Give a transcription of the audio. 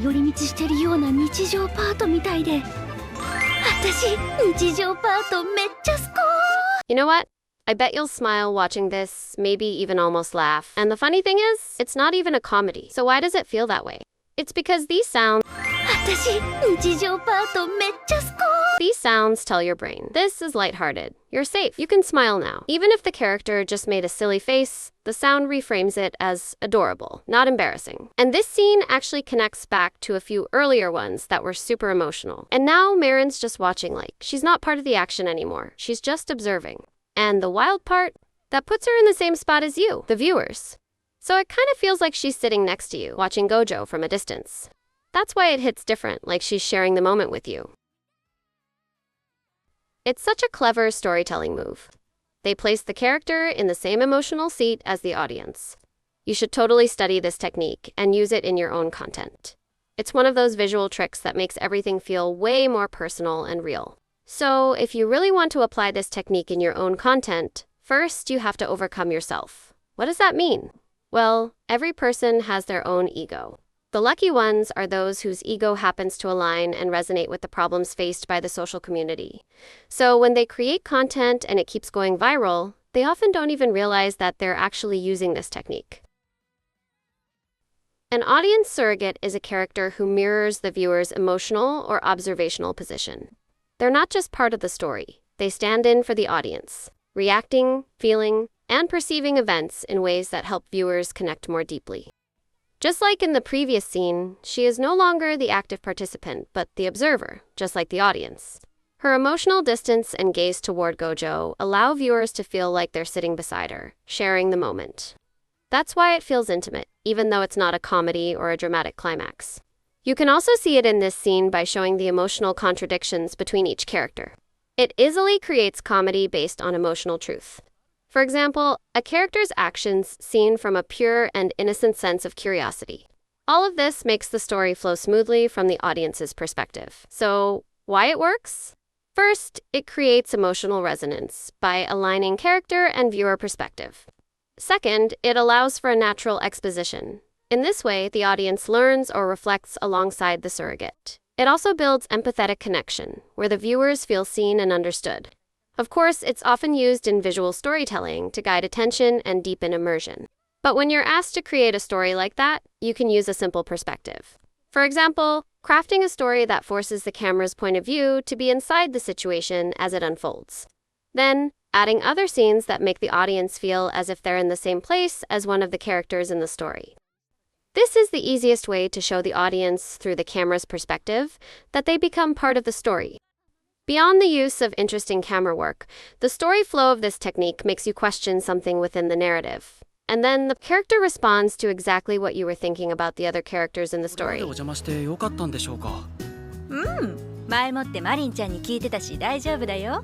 寄り道してるような日常パートみたいで、私、日常パートめっちゃ好こー。 You know what? I bet you'll smile watching this, maybe even almost laugh. And the funny thing is, it's not even a comedy. So why does it feel that way? It's because these sounds tell your brain, this is lighthearted. You're safe. You can smile now. Even if the character just made a silly face, the sound reframes it as adorable, not embarrassing. And this scene actually connects back to a few earlier ones that were super emotional. And now Marin's just watching, like, she's not part of the action anymore. She's just observing. And the wild part, that puts her in the same spot as you, the viewers. So it kind of feels like she's sitting next to you, watching Gojo from a distance. That's why it hits different, like she's sharing the moment with you. It's such a clever storytelling move. They place the character in the same emotional seat as the audience. You should totally study this technique and use it in your own content. It's one of those visual tricks that makes everything feel way more personal and real. So, if you really want to apply this technique in your own content, first you have to overcome yourself. What does that mean? Well, every person has their own ego. The lucky ones are those whose ego happens to align and resonate with the problems faced by the social community. So when they create content and it keeps going viral, they often don't even realize that they're actually using this technique. An audience surrogate is a character who mirrors the viewer's emotional or observational position. They're not just part of the story. They stand in for the audience, reacting, feeling, and perceiving events in ways that help viewers connect more deeply. Just like in the previous scene, she is no longer the active participant, but the observer, just like the audience. Her emotional distance and gaze toward Gojo allow viewers to feel like they're sitting beside her, sharing the moment. That's why it feels intimate, even though it's not a comedy or a dramatic climax. You can also see it in this scene by showing the emotional contradictions between each character. It easily creates comedy based on emotional truth. For example, a character's actions seen from a pure and innocent sense of curiosity. All of this makes the story flow smoothly from the audience's perspective. So, why it works? First, it creates emotional resonance by aligning character and viewer perspective. Second, it allows for a natural exposition. In this way, the audience learns or reflects alongside the surrogate. It also builds empathetic connection, where the viewers feel seen and understood. Of course, it's often used in visual storytelling to guide attention and deepen immersion. But when you're asked to create a story like that, you can use a simple perspective. For example, crafting a story that forces the camera's point of view to be inside the situation as it unfolds. Then, adding other scenes that make the audience feel as if they're in the same place as one of the characters in the story. This is the easiest way to show the audience through the camera's perspective that they become part of the story. Beyond the use of interesting camera work, the story flow of this technique makes you question something within the narrative. And then the character responds to exactly what you were thinking about the other characters in the story. 前もってマリンちゃんに聞いてたし大丈夫だよ。